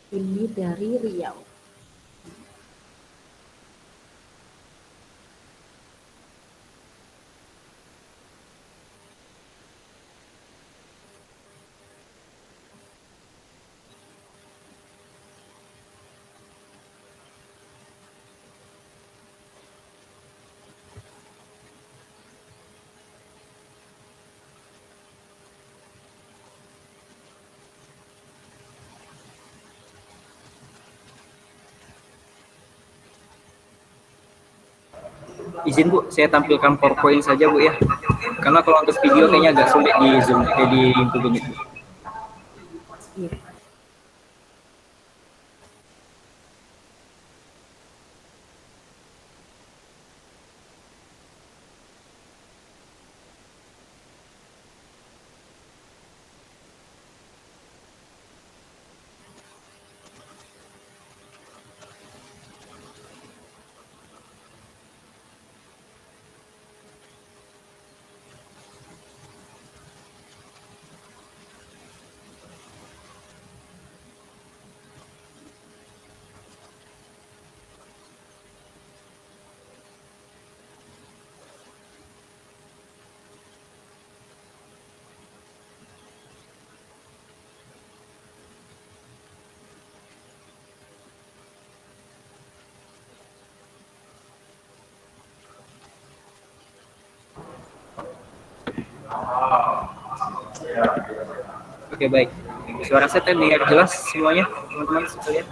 Ini dari Riau. Izin Bu, saya tampilkan PowerPoint saja Bu ya. Karena kalau untuk video kayaknya agak sulit di Zoom, di Google Meet. Iya. Oke, baik. Suara saya terdengar jelas semuanya, teman-teman sekalian?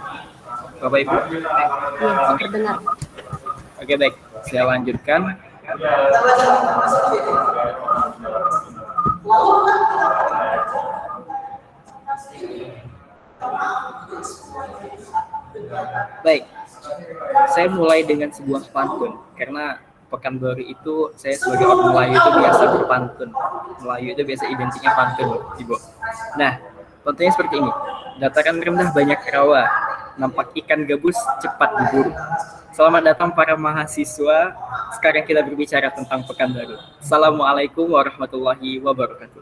Bapak Ibu? Iya, terdengar. Oke, baik. Saya lanjutkan. Baik. Saya mulai dengan sebuah pantun karena Pekanbaru itu saya sebagai orang Melayu itu biasa berpantun. Melayu itu biasa identiknya pantun, Ibu. Nah, pantunnya seperti ini. Dataran rendah banyak rawa, nampak ikan gabus cepat diburu. Selamat datang para mahasiswa. Sekarang kita berbicara tentang Pekanbaru. Assalamualaikum warahmatullahi wabarakatuh.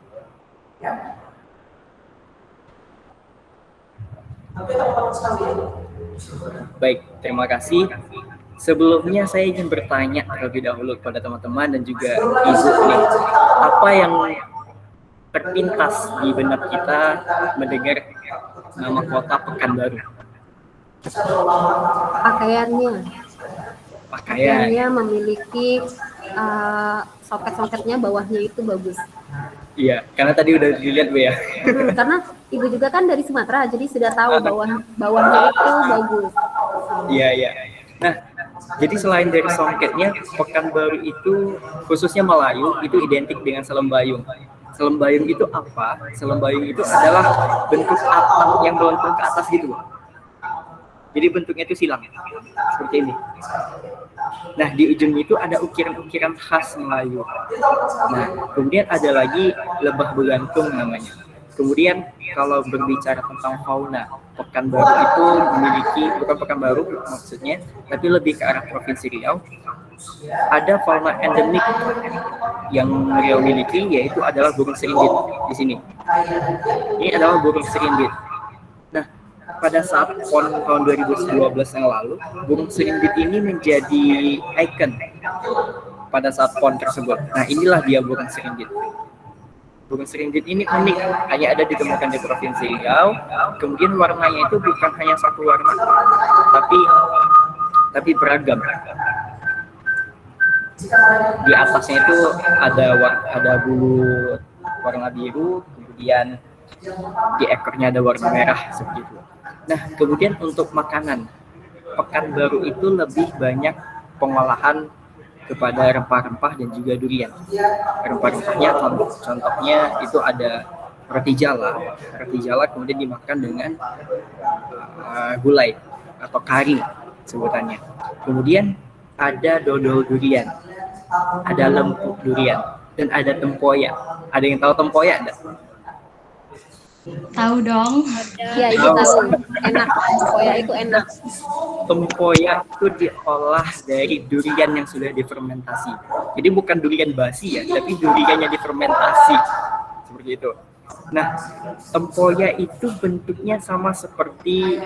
Baik, terima kasih. Sebelumnya saya ingin bertanya terlebih dahulu kepada teman-teman dan juga Ibu nih, apa yang terpintas di benak kita mendengar nama kota Pekanbaru? Pakaiannya. Pakaian. Pakaiannya memiliki soket-soketnya bawahnya itu bagus. Iya, karena tadi udah dilihat Bu ya. Karena Ibu juga kan dari Sumatera, jadi sudah tahu bawahnya itu bagus. Iya, iya. Nah, jadi selain dari songketnya, Pekanbaru itu khususnya Melayu itu identik dengan Selembayung. Selembayung itu apa? Selembayung itu adalah bentuk atap yang melengkung ke atas gitu. Jadi bentuknya itu silang, seperti ini. Nah, di ujung itu ada ukiran-ukiran khas Melayu. Nah, kemudian ada lagi lebah begantung namanya. Kemudian kalau berbicara tentang fauna, Pekanbaru itu memiliki, bukan Pekanbaru maksudnya, tapi lebih ke arah Provinsi Riau. Ada fauna endemik yang Riau miliki, yaitu adalah burung seringgit di sini. Ini adalah burung seringgit. Nah, pada saat PON tahun 2012 yang lalu, burung seringgit ini menjadi ikon pada saat PON tersebut. Nah, inilah dia burung seringgit. Burung seringgit ini unik, hanya ada ditemukan di Provinsi Riau. Kemudian warnanya itu bukan hanya satu warna, tapi beragam. Di atasnya itu ada bulu warna biru, kemudian di ekornya ada warna merah seperti itu. Nah, kemudian untuk makanan, Pekanbaru itu lebih banyak pengolahan kepada rempah-rempah dan juga durian. Rempah-rempahnya contohnya itu ada roti jala kemudian dimakan dengan gulai atau kari sebutannya. Kemudian ada dodol durian, ada lempuk durian, dan ada tempoyak. Ada yang tahu tempoyak enggak? Tahu dong. Iya, itu tahu. Enak, tempoyak itu enak. Tempoyak itu diolah dari durian yang sudah difermentasi. Jadi bukan durian basi ya, tapi durian yang difermentasi. Seperti itu. Nah, tempoyak itu bentuknya sama seperti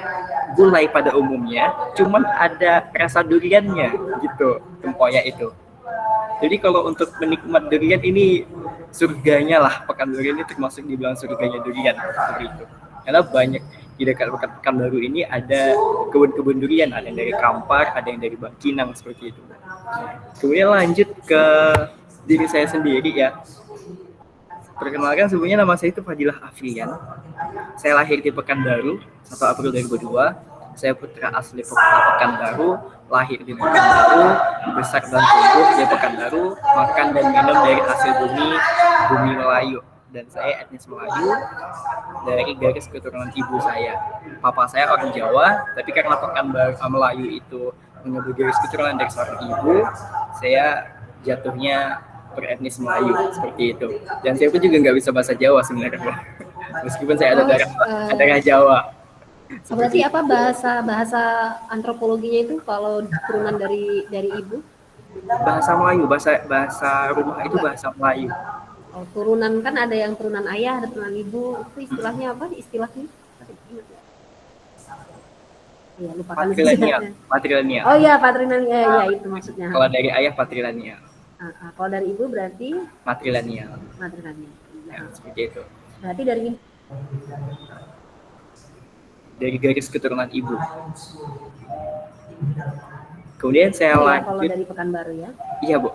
gulai pada umumnya, cuman ada rasa duriannya gitu, tempoyak itu. Jadi kalau untuk menikmat durian ini surganya lah, Pekanbaru ini termasuk dibilang surganya durian seperti itu. Karena banyak di dekat Pekanbaru ini ada kebun-kebun durian, ada yang dari Kampar, ada yang dari Bangkinang seperti itu. Kemudian lanjut ke diri saya sendiri ya. Perkenalkan, sebenarnya nama saya itu Fadilah Afrian. Saya lahir di Pekanbaru 1 April 2002. Saya putra asli Pekanbaru, lahir di Pekanbaru, besar dan tumbuh di Pekanbaru, makan dan minum dari hasil bumi Melayu. Dan saya etnis Melayu dari garis keturunan ibu saya. Papa saya orang Jawa, tapi karena Pekanbaru Melayu itu mengambil garis keturunan dari seorang ibu, saya jatuhnya beretnis Melayu seperti itu. Dan saya pun juga nggak bisa bahasa Jawa sebenarnya, meskipun saya ada darah Jawa. Berarti apa bahasa antropologinya itu kalau turunan dari ibu? Bahasa Melayu, bahasa rumah itu bahasa Melayu. Oh, turunan kan ada yang turunan ayah, ada turunan ibu. Itu istilahnya apa? Istilahnya? Iya, lupa kan. Patrilineal. Oh iya, patrilineal. Ya, itu maksudnya. Kalau dari ayah patrilineal. Kalau dari ibu berarti matrilineal. Ya, seperti itu. Berarti dari garis keturunan ibu. Kemudian saya lanjut. Kalau dari Pekanbaru ya? Iya, Bu.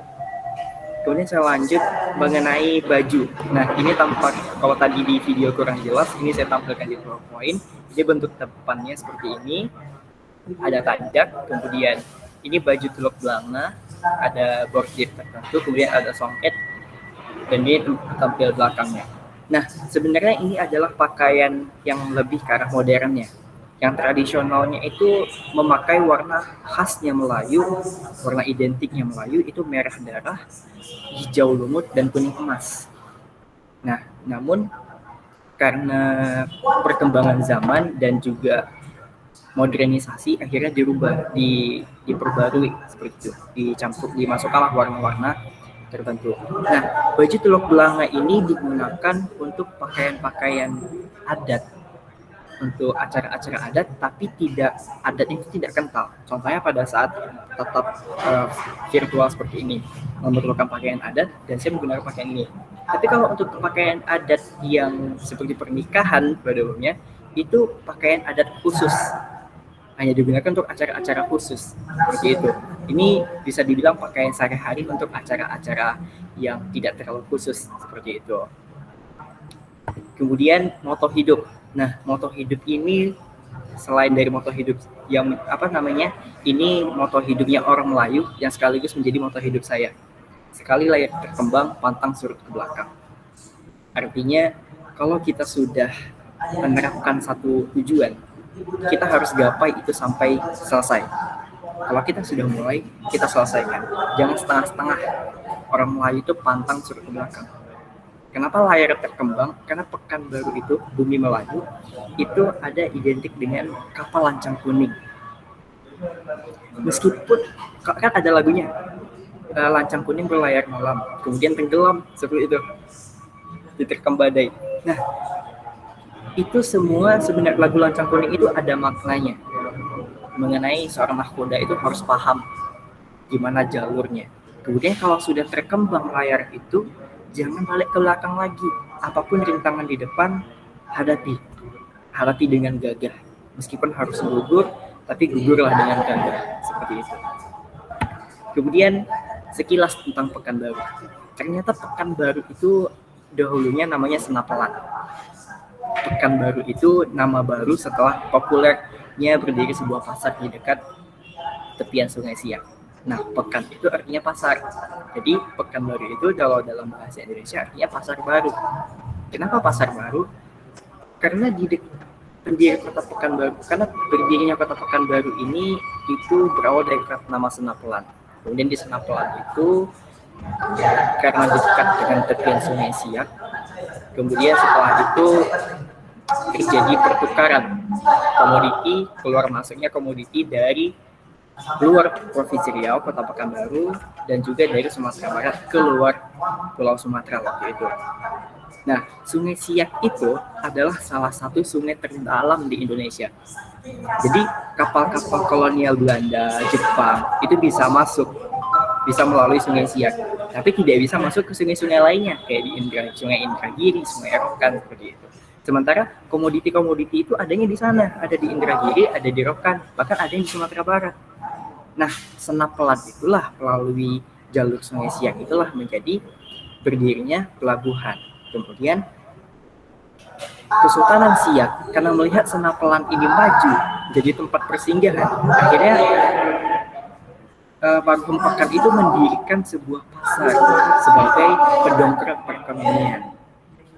Kemudian saya lanjut mengenai baju. Nah, ini tampak, kalau tadi di video kurang jelas, ini saya tampilkan di PowerPoint. Ini bentuk depannya seperti ini. Ada tanjak, kemudian ini baju teluk belanga, ada bordir tertentu, kemudian ada songket, dan ini tampil belakangnya. Nah, sebenarnya ini adalah pakaian yang lebih ke arah modernnya. Yang tradisionalnya itu memakai warna khasnya Melayu, warna identiknya Melayu itu merah darah, hijau lumut, dan kuning emas. Nah, namun karena perkembangan zaman dan juga modernisasi akhirnya diperbarui seperti itu, dimasukkanlah warna-warna tertentu. Nah, baju teluk belanga ini digunakan untuk pakaian-pakaian adat, untuk acara-acara adat, tapi adatnya itu tidak kental. Contohnya pada saat tetap virtual seperti ini, memerlukan pakaian adat, dan saya menggunakan pakaian ini. Tapi kalau untuk pakaian adat yang seperti pernikahan pada umumnya, itu pakaian adat khusus, hanya digunakan untuk acara-acara khusus seperti itu. Ini bisa dibilang pakaian sehari-hari untuk acara-acara yang tidak terlalu khusus seperti itu. Kemudian moto hidup. Nah, moto hidup ini selain dari moto hidup yang ini moto hidupnya orang Melayu yang sekaligus menjadi moto hidup saya. Sekali layar terkembang, pantang surut ke belakang. Artinya kalau kita sudah menerapkan satu tujuan, kita harus gapai itu sampai selesai. Kalau kita sudah mulai, kita selesaikan. Jangan setengah-setengah. Orang Melayu itu pantang surut ke belakang. Kenapa layar terkembang? Karena Pekanbaru itu, bumi Melayu, itu ada identik dengan kapal lancang kuning. Meskipun, kan ada lagunya, lancang kuning berlayar malam, kemudian tenggelam, seperti itu. Diterkam badai. Nah, itu semua sebenarnya lagu lancang kuning itu ada maknanya mengenai seorang nahkoda itu harus paham gimana jalurnya. Kemudian kalau sudah terkembang layar itu, jangan balik ke belakang lagi. Apapun rintangan di depan, hadapi dengan gagah. Meskipun harus gugur, tapi gugurlah dengan gagah. Seperti itu. Kemudian sekilas tentang Pekanbaru. Ternyata Pekanbaru itu dahulunya namanya Senapelan. Pekanbaru itu nama baru setelah populernya berdiri sebuah pasar di dekat tepian Sungai Siak. Nah, pekan itu artinya pasar. Jadi Pekanbaru itu kalau dalam bahasa Indonesia artinya pasar baru. Kenapa pasar baru? Karena berdirinya kota Pekanbaru ini itu berawal dari nama Senapelan. Kemudian di Senapelan itu karena dekat dengan tepian Sungai Siak, kemudian setelah itu terjadi pertukaran komoditi, keluar masuknya komoditi dari luar Provinsi Riau, Kota Pekanbaru, dan juga dari Sumatera Barat ke luar Pulau Sumatera waktu itu. Nah, Sungai Siak itu adalah salah satu sungai terdalam di Indonesia. Jadi kapal-kapal kolonial Belanda, Jepang itu bisa masuk, bisa melalui Sungai Siak, tapi tidak bisa masuk ke sungai-sungai lainnya kayak di Sungai Indragiri, Sungai Rokan seperti itu. Sementara komoditi-komoditi itu adanya di sana, ada di Indragiri, ada di Rokan, bahkan ada di Sumatera Barat. Nah, Senap Pelat itulah melalui jalur Sungai Siak itulah menjadi berdirinya pelabuhan. Kemudian Kesultanan Siak karena melihat Senapelan ini maju jadi tempat persinggahan, akhirnya Marhum Pekan itu mendirikan sebuah pasar sebagai pendongkrak perekonomian.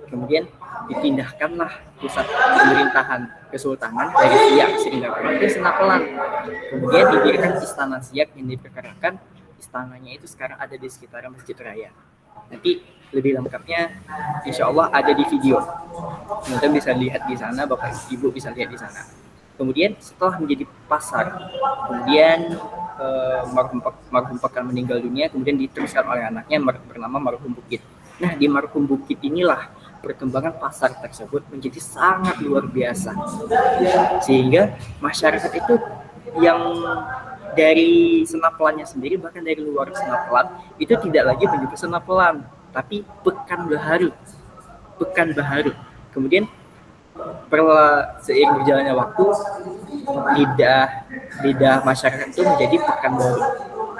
Kemudian dipindahkanlah pusat pemerintahan Kesultanan dari Siak Singapura ke Senapelan. Kemudian didirikan Istana Siak yang diperkirakan istananya itu sekarang ada di sekitar Masjid Raya. Nanti lebih lengkapnya insya Allah ada di video. Teman-teman bisa lihat di sana, Bapak Ibu bisa lihat di sana. Kemudian setelah menjadi pasar, kemudian Marhum Pekan meninggal dunia, kemudian diteruskan oleh anaknya bernama Marhum Bukit. Nah, di Marhum Bukit inilah perkembangan pasar tersebut menjadi sangat luar biasa. Sehingga masyarakat itu yang dari Senapelannya sendiri, bahkan dari luar Senapelan, itu tidak lagi menyebut Senapelan, tapi Pekanbaru. Kemudian seiring berjalannya waktu, lidah masyarakat itu menjadi Pekanbaru.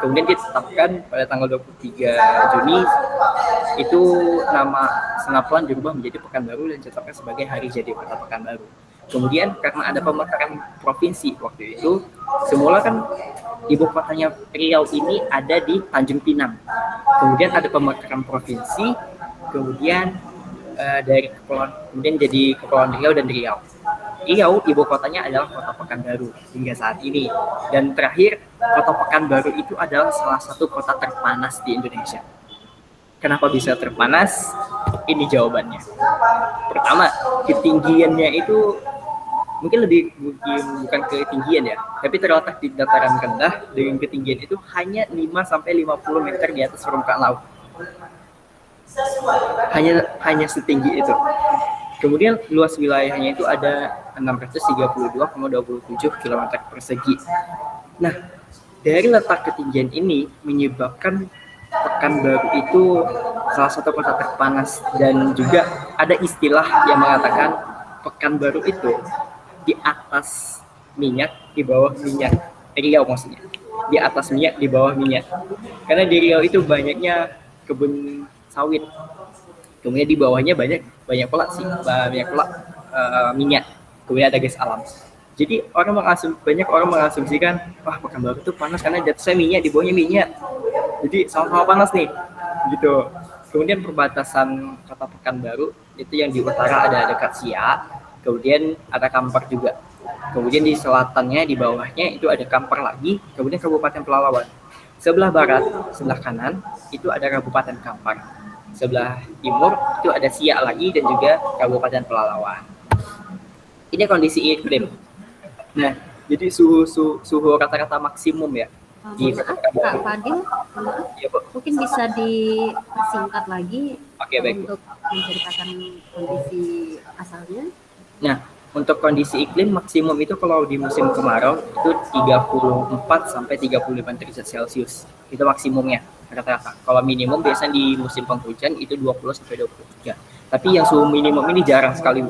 Kemudian ditetapkan pada tanggal 23 Juni itu nama Senapelan berubah menjadi Pekanbaru dan ditetapkan sebagai hari jadi Kota Pekanbaru. Kemudian karena ada pemekaran provinsi waktu itu, semula kan ibu kotanya Riau ini ada di Tanjung Pinang. Kemudian ada pemekaran provinsi, kemudian kemudian jadi Kepulauan Riau dan Riau. Riau ibu kotanya adalah Kota Pekanbaru hingga saat ini. Dan terakhir, Kota Pekanbaru itu adalah salah satu kota terpanas di Indonesia. Kenapa bisa terpanas? Ini jawabannya. Pertama, ketinggiannya itu mungkin bukan ketinggian ya, tapi terletak di dataran rendah dengan ketinggian itu hanya 5-50 meter di atas permukaan laut. Hanya setinggi itu. Kemudian luas wilayahnya itu ada 632,27 km persegi. Nah, dari letak ketinggian ini menyebabkan Pekanbaru itu salah satu kota terpanas, dan juga ada istilah yang mengatakan Pekanbaru itu di atas minyak, di bawah minyak. Riau maksudnya. Di atas minyak, di bawah minyak. Karena di Riau itu banyaknya kebun sawit. Kemudian di bawahnya banyak pula minyak. Kemudian ada gas alam. Jadi banyak orang mengasumsikan, wah Pekanbaru itu panas karena di atasnya minyak, di bawahnya minyak. Jadi sama-sama panas nih, gitu. Kemudian perbatasan Kota Pekanbaru itu yang di utara ada dekat Siak, kemudian ada Kampar juga. Kemudian di selatannya, di bawahnya itu ada Kampar lagi, kemudian Kabupaten Pelalawan. Sebelah barat, sebelah kanan itu ada Kabupaten Kampar. Sebelah timur itu ada Siak lagi dan juga Kabupaten Pelalawan. Ini kondisi iklim. Nah, jadi suhu rata-rata maksimum ya. Kak Fadil, ya, mungkin bisa disingkat lagi baik. Untuk menceritakan kondisi asalnya. Nah, untuk kondisi iklim maksimum itu kalau di musim kemarau itu 34-35 derajat Celcius. Itu maksimumnya rata-rata. Kalau minimum biasanya di musim penghujan itu 20-23. Tapi yang suhu minimum ini jarang sekali.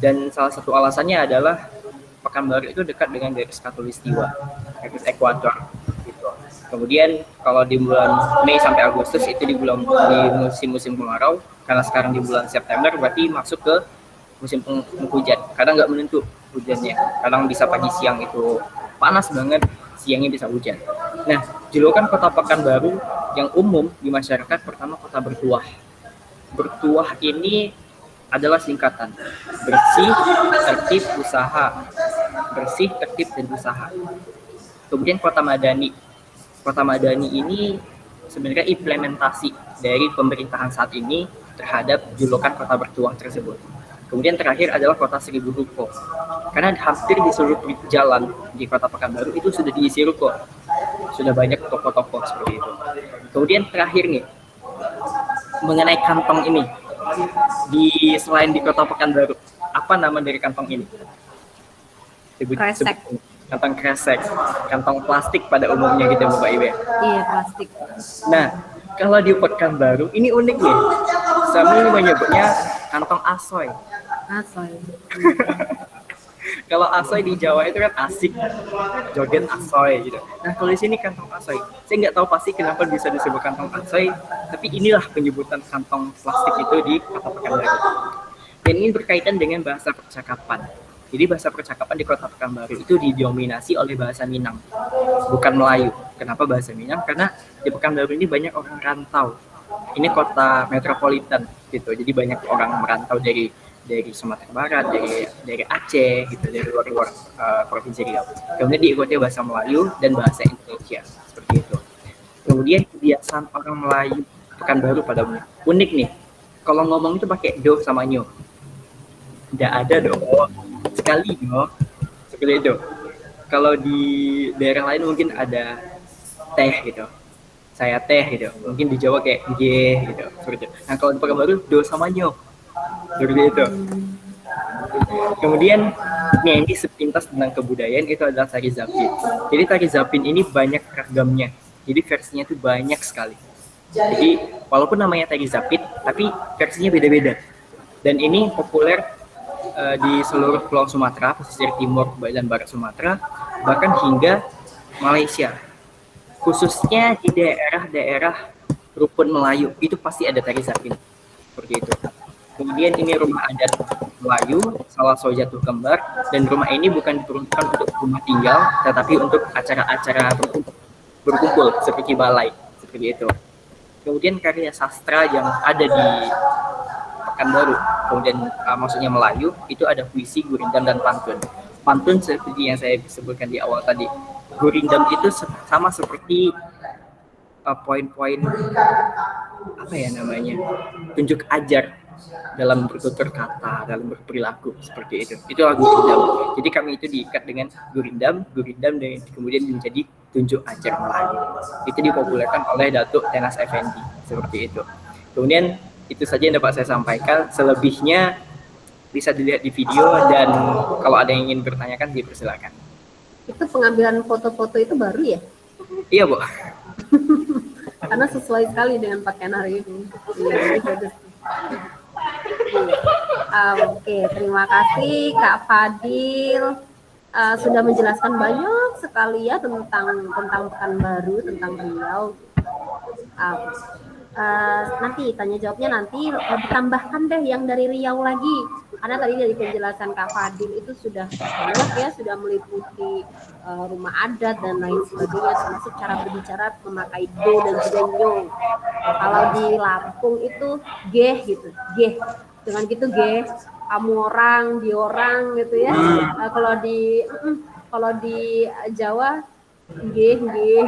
Dan salah satu alasannya adalah Pekanbaru itu dekat dengan garis khatulistiwa, garis ekuator gitu. Kemudian kalau di bulan Mei sampai Agustus itu di musim kemarau, karena sekarang di bulan September berarti masuk ke musim penghujan. Kadang nggak menentu hujannya, kadang bisa pagi siang itu panas banget, siangnya bisa hujan. Nah, julukan Kota Pekanbaru yang umum di masyarakat pertama kota bertuah. Bertuah ini adalah singkatan bersih, tertib, usaha. Bersih, tertib, dan usaha. Kemudian Kota Madani. Kota Madani ini sebenarnya implementasi dari pemerintahan saat ini terhadap julukan Kota Bertuah tersebut. Kemudian terakhir adalah kota Seribu Ruko. Karena hampir di seluruh jalan di kota Pekanbaru itu sudah diisi ruko. Sudah banyak toko-toko seperti itu. Kemudian terakhir nih, mengenai kantong ini. Selain di kota Pekanbaru, apa nama dari kantong ini? Kresek. Kantong kresek, kantong plastik pada umumnya gitu Bapak Ibu. Iya, plastik. Nah, kalau di Pekanbaru ini unik nih. Kami menyebutnya kantong asoy. Asoy. Kalau asoy di Jawa itu kan asik, joget asoy gitu. Nah kalau di sini kantong asoy, saya nggak tahu pasti kenapa bisa disebut kantong asoy, tapi inilah penyebutan kantong plastik itu di Kota Pekanbaru. Dan ini berkaitan dengan bahasa percakapan. Jadi bahasa percakapan di Kota Pekanbaru itu didominasi oleh bahasa Minang, bukan Melayu. Kenapa bahasa Minang? Karena di Pekanbaru ini banyak orang rantau. Ini kota metropolitan gitu, jadi banyak orang merantau dari Sumatera Barat, dari Aceh gitu, dari luar provinsi Riau. Kemudian diikuti bahasa Melayu dan bahasa Indonesia seperti itu. Kemudian kebiasaan orang Melayu Pekanbaru pada umumnya unik nih. Kalau ngomong itu pakai do sama nyo. Tidak ada do, sekali do, seperti itu. Kalau di daerah lain mungkin ada teh gitu, saya teh gitu. Mungkin di Jawa kayak g gitu, seperti itu. Nah kalau di Pekanbaru do sama nyo, seperti itu. Kemudian ini sepintas tentang kebudayaan itu adalah tari zapin. Jadi tari zapin ini banyak ragamnya. Jadi versinya itu banyak sekali. Jadi walaupun namanya tari zapin, tapi versinya beda-beda. Dan ini populer di seluruh pulau Sumatera, pesisir timur dan barat Sumatera, bahkan hingga Malaysia. Khususnya di daerah-daerah rukun Melayu itu pasti ada tari zapin. Seperti itu. Kemudian ini rumah adat Melayu, Salawat Jatuh Kembar, dan rumah ini bukan diperuntukkan untuk rumah tinggal, tetapi untuk acara-acara berkumpul seperti balai, seperti itu. Kemudian karya sastra yang ada di Pekanbaru, kemudian maksudnya Melayu, itu ada puisi, gurindam, dan pantun. Pantun seperti yang saya sebutkan di awal tadi. Gurindam itu sama seperti poin-poin apa ya namanya, tunjuk ajar dalam bertutur kata, dalam berperilaku seperti itu. Itulah gurindam. Jadi kami itu diikat dengan gurindam dan kemudian menjadi tunjuk ajar Melayu. Itu dipopulerkan oleh Datuk Tenas Effendi seperti itu. Kemudian itu saja yang dapat saya sampaikan. Selebihnya bisa dilihat di video dan kalau ada yang ingin bertanyakan dipersilakan. Itu pengambilan foto-foto itu baru ya? Iya, Bu. Karena sesuai sekali dengan pakaian hari ini. Iya, bagus. Oke, terima kasih Kak Fadil sudah menjelaskan banyak sekali ya tentang Pekanbaru, tentang Riau. Nanti tanya jawabnya nanti ditambahkan deh yang dari Riau lagi, karena tadi dari penjelasan Kak Fadil itu sudah banyak ya, sudah meliputi rumah adat dan lain sebagainya, termasuk cara berbicara memakai do dan juga nyo. Kalau di Lampung itu geh gitu, geh dengan gitu geh, kamu orang, di orang gitu ya. Kalau di Jawa gitu ya.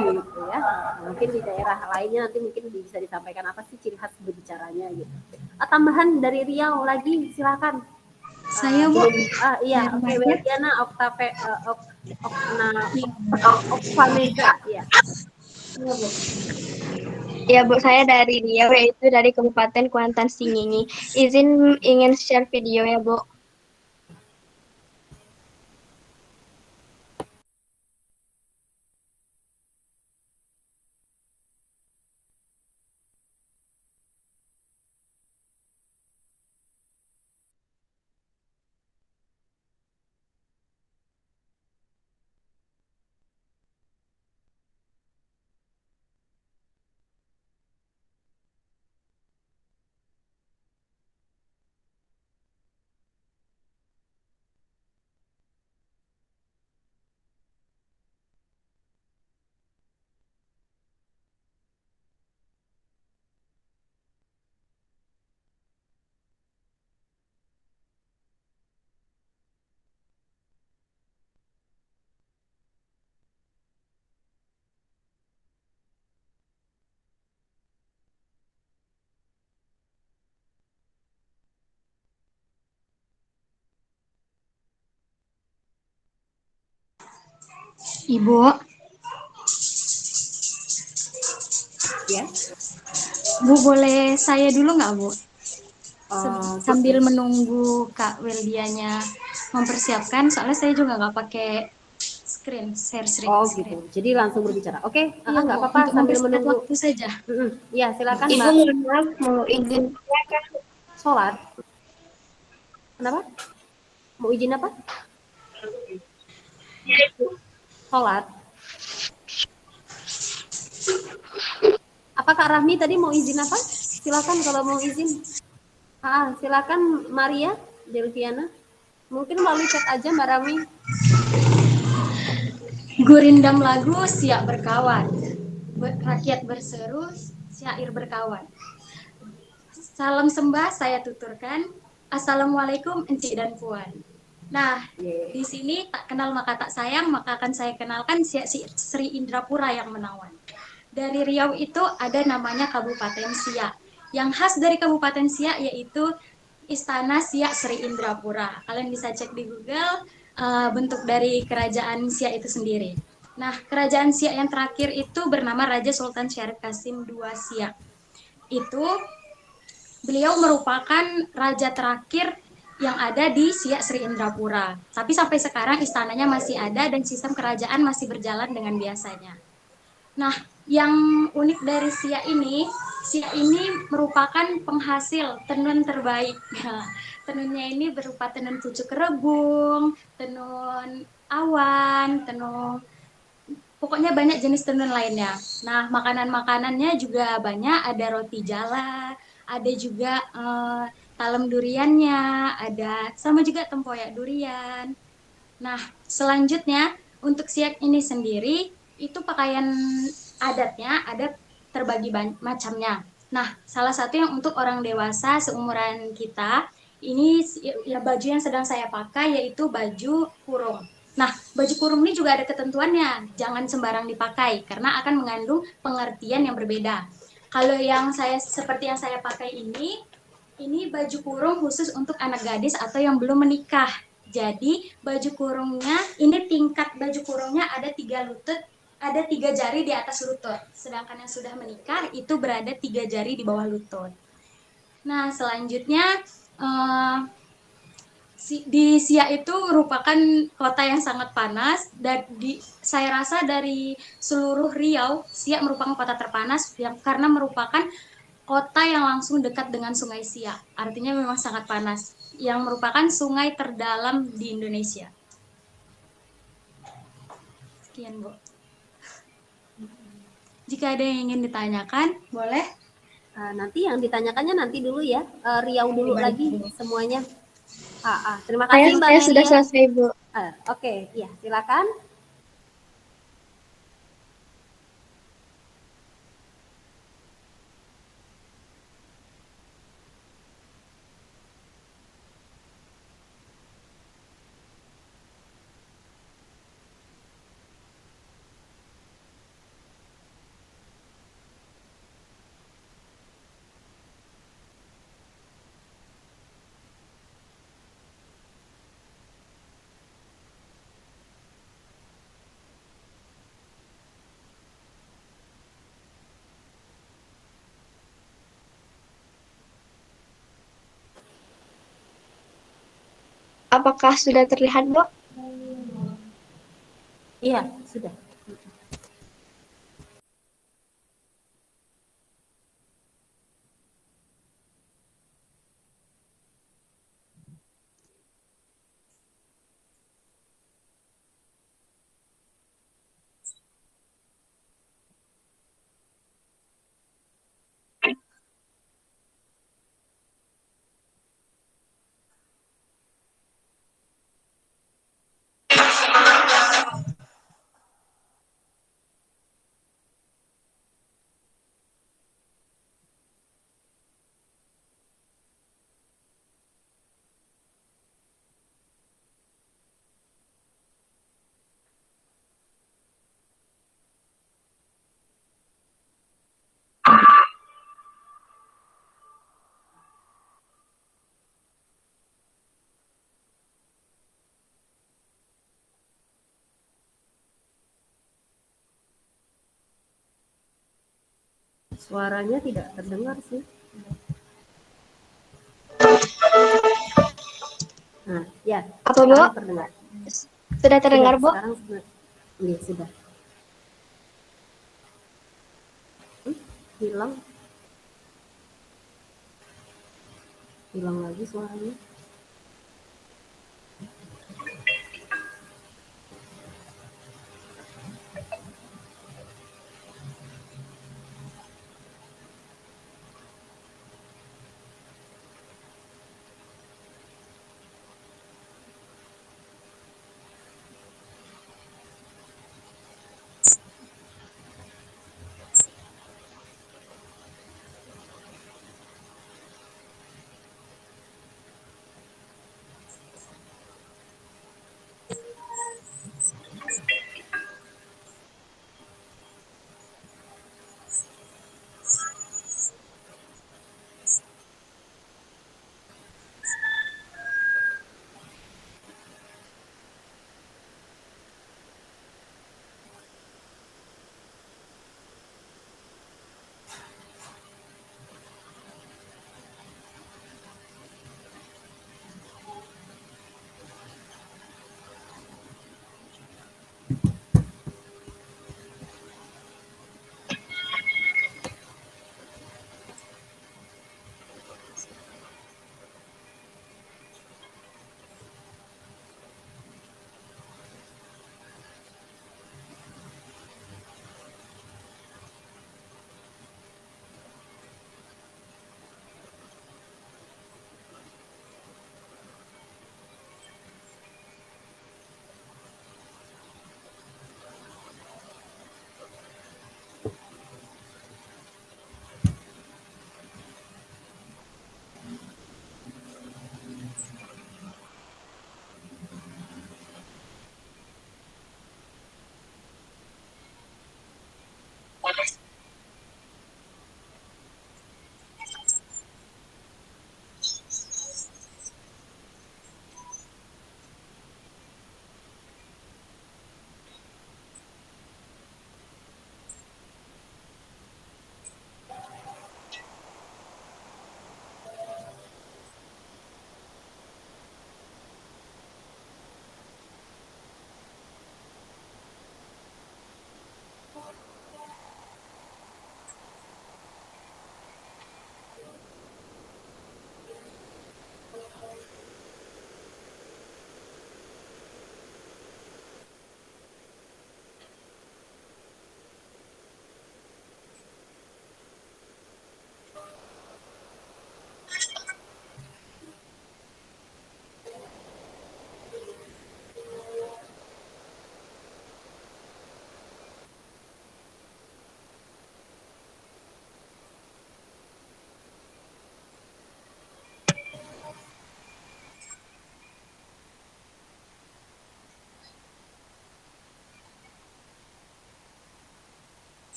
Mungkin di daerah lainnya nanti mungkin bisa disampaikan apa sih ciri khas berbicaranya gitu. Tambahan dari Riau lagi, silakan. Saya Bu. Iya, oke, Diana Okvanega ya. Ya Bu, saya dari Riau, yaitu dari Kabupaten Kuantan Singingi. Izin ingin share video ya Bu. Ibu, Ya. Bu boleh saya dulu nggak, Bu? Gitu. Sambil menunggu Kak Weldianya mempersiapkan, soalnya saya juga nggak pakai share Oh gitu. screen. Jadi langsung berbicara. Oke, Iya, nggak Bu, apa-apa untuk sambil mempersingkat menunggu. waktu saja. Ya, silakan Ibu Mbak. mohon maaf mau izin Sholat. Kenapa? Mau izin apa? Sholat. Apa Kak Rahmi tadi mau izin apa? Silakan kalau mau izin. Silakan Maria Delviana. Mungkin melalui chat aja Mbak Rahmi. Gurindam lagu siap berkawan, rakyat berseru syair berkawan. Salam sembah saya tuturkan. Assalamualaikum Encik dan Puan. Nah, di sini tak kenal maka tak sayang, maka akan saya kenalkan Sri Indrapura yang menawan. Dari Riau itu ada namanya Kabupaten Siak. Yang khas dari Kabupaten Siak yaitu Istana Siak Sri Indrapura. Kalian bisa cek di Google bentuk dari kerajaan Siak itu sendiri. Nah, kerajaan Siak yang terakhir itu bernama Raja Sultan Syarif Kasim II Siak. Itu beliau merupakan raja terakhir yang ada di Siak Sri Indrapura. Tapi sampai sekarang istananya masih ada dan sistem kerajaan masih berjalan dengan biasanya. Nah, yang unik dari Siak ini merupakan penghasil tenun terbaik. Nah, tenunnya ini berupa tenun pucuk rebung, tenun awan, tenun pokoknya banyak jenis tenun lainnya. Nah, makanan-makanannya juga banyak, ada roti jala, ada juga talam duriannya, ada sama juga tempoyak durian. Nah, selanjutnya untuk siak ini sendiri itu pakaian adatnya ada terbagi macamnya. Nah, salah satu yang untuk orang dewasa seumuran kita ini ya baju yang sedang saya pakai yaitu baju kurung. Nah, baju kurung ini juga ada ketentuannya, jangan sembarang dipakai karena akan mengandung pengertian yang berbeda. Kalau yang seperti yang saya pakai ini baju kurung khusus untuk anak gadis atau yang belum menikah. Jadi baju kurungnya ini tingkat baju kurungnya ada 3 lutut, ada 3 jari di atas lutut. Sedangkan yang sudah menikah itu berada 3 jari di bawah lutut. Nah, selanjutnya di Siak itu merupakan kota yang sangat panas dan saya rasa dari seluruh Riau, Siak merupakan kota terpanas karena merupakan kota yang langsung dekat dengan Sungai Siak. Artinya memang sangat panas, yang merupakan sungai terdalam di Indonesia. Sekian, Bu. Jika ada yang ingin ditanyakan, boleh. Nanti yang ditanyakannya nanti dulu ya. Riau dulu lagi semuanya. Terima saya kasih Mbak sudah Melia. selesai, Bu. Oke, ya silakan. Apakah sudah terlihat, Bu? Iya, sudah. Suaranya tidak terdengar sih. Nah, ya, Apa, Bu? sekarang terdengar. Sudah terdengar, Bu? Sekarang iya, sudah. Hilang. Hilang lagi suaranya.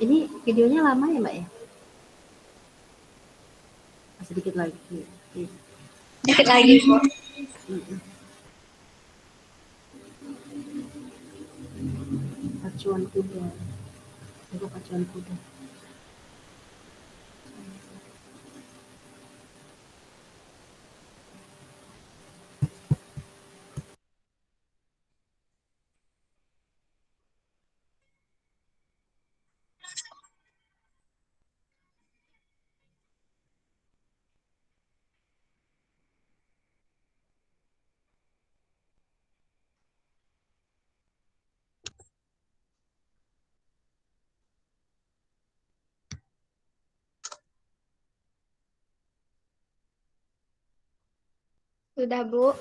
Ini videonya lama ya, Mbak ya? Sedikit lagi. Iya. Dikit lagi, Bu. Pacuan kuda. Itu pacuan kuda. Sudah, Bu.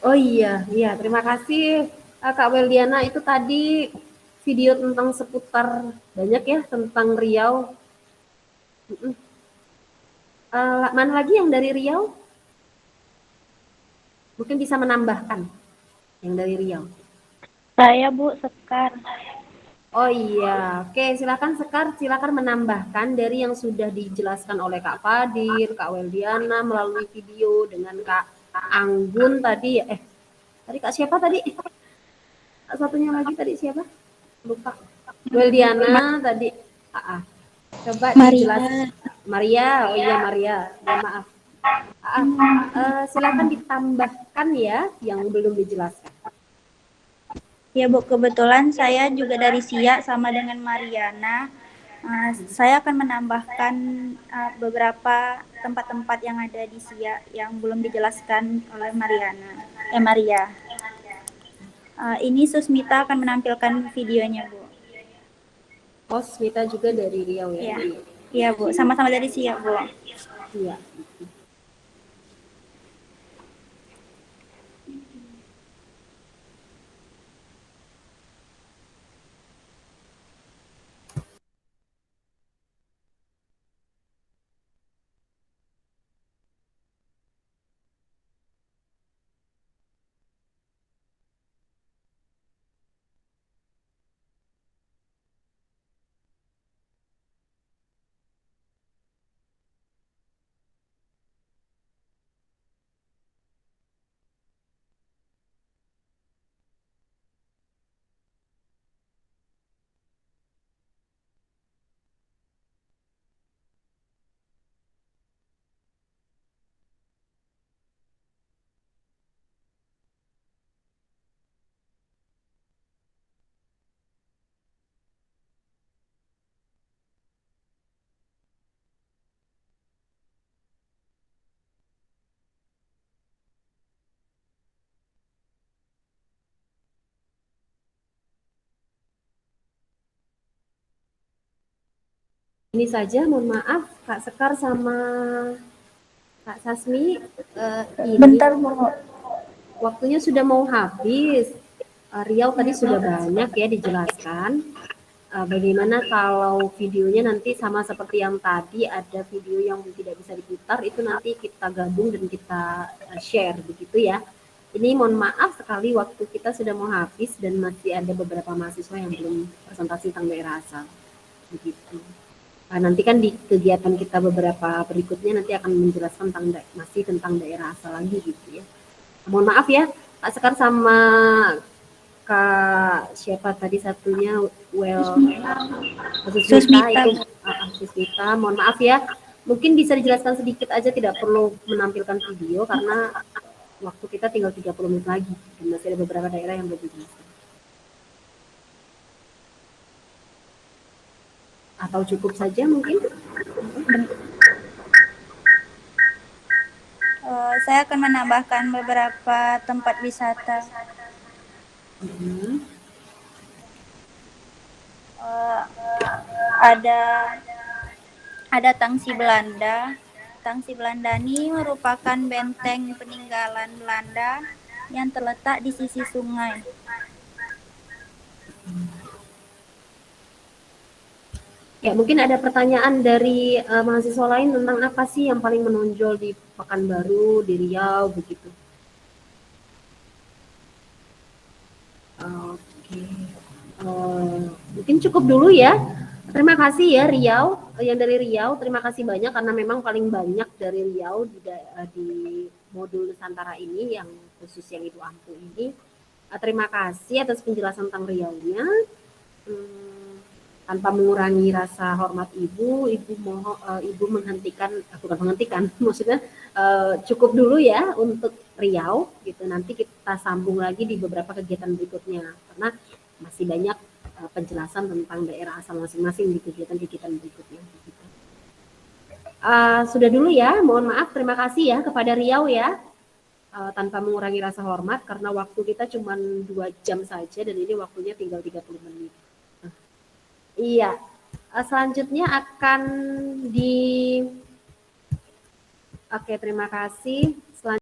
Oh iya, iya. Terima kasih Kak Weldiana, itu tadi video tentang seputar banyak ya tentang Riau. Mana lagi yang dari Riau? Mungkin bisa menambahkan yang dari Riau. Saya Bu Sekar. Oh iya, oke, silakan Sekar, silakan menambahkan dari yang sudah dijelaskan oleh Kak Fadil, Kak Weldiana melalui video dengan Kak Anggun tadi. Tadi Kak siapa tadi? Kak satunya lagi tadi siapa? Lupa. Weldiana tadi. Coba Maria. dijelas. Maria, oh iya Maria, mohon maaf. Silakan ditambahkan ya yang belum dijelaskan. Ya Bu, kebetulan saya juga dari SIA sama dengan Mariana. Saya akan menambahkan beberapa tempat-tempat yang ada di SIA yang belum dijelaskan oleh Maria. Ini Susmita akan menampilkan videonya Bu. Oh, Smita juga dari Riau ya? Iya Bu, sama-sama dari SIA Bu. Iya. Ini saja, mohon maaf Kak Sekar sama Kak Sasmi. Ini Bentar Bu. waktunya sudah mau habis. Riau tadi sudah banyak ya dijelaskan. Bagaimana kalau videonya nanti sama seperti yang tadi, ada video yang tidak bisa diputar, itu nanti kita gabung dan kita share begitu ya. Ini mohon maaf sekali waktu kita sudah mau habis dan masih ada beberapa mahasiswa yang belum presentasi tentang daerah asal. Begitu. Nanti kan di kegiatan kita beberapa berikutnya nanti akan menjelaskan masih tentang daerah asal lagi gitu ya. Mohon maaf ya, Kak Sekar sama Kak siapa tadi satunya Susmita itu Susmita, mohon maaf ya. Mungkin bisa dijelaskan sedikit aja, tidak perlu menampilkan video karena waktu kita tinggal 30 menit lagi dan masih ada beberapa daerah yang belum dijelaskan. Atau cukup saja mungkin? Saya akan menambahkan beberapa tempat wisata. Ada Tangsi Belanda. Tangsi Belanda ini merupakan benteng peninggalan Belanda yang terletak di sisi sungai. Ya, mungkin ada pertanyaan dari mahasiswa lain tentang apa sih yang paling menonjol di Pekanbaru, di Riau, begitu. Oke. Mungkin cukup dulu ya. Terima kasih ya Riau, yang dari Riau, terima kasih banyak karena memang paling banyak dari Riau di modul Nusantara ini, yang khusus yang Ibu Ampu ini. Terima kasih atas penjelasan tentang Riaunya. Tanpa mengurangi rasa hormat Ibu menghentikan, bukan menghentikan, maksudnya cukup dulu ya untuk Riau gitu. Nanti kita sambung lagi di beberapa kegiatan berikutnya karena masih banyak penjelasan tentang daerah asal masing-masing di kegiatan-kegiatan berikutnya. Sudah dulu ya, mohon maaf, terima kasih ya kepada Riau ya, tanpa mengurangi rasa hormat karena waktu kita cuma 2 jam saja dan ini waktunya tinggal 30 menit. Iya, selanjutnya akan Oke, terima kasih.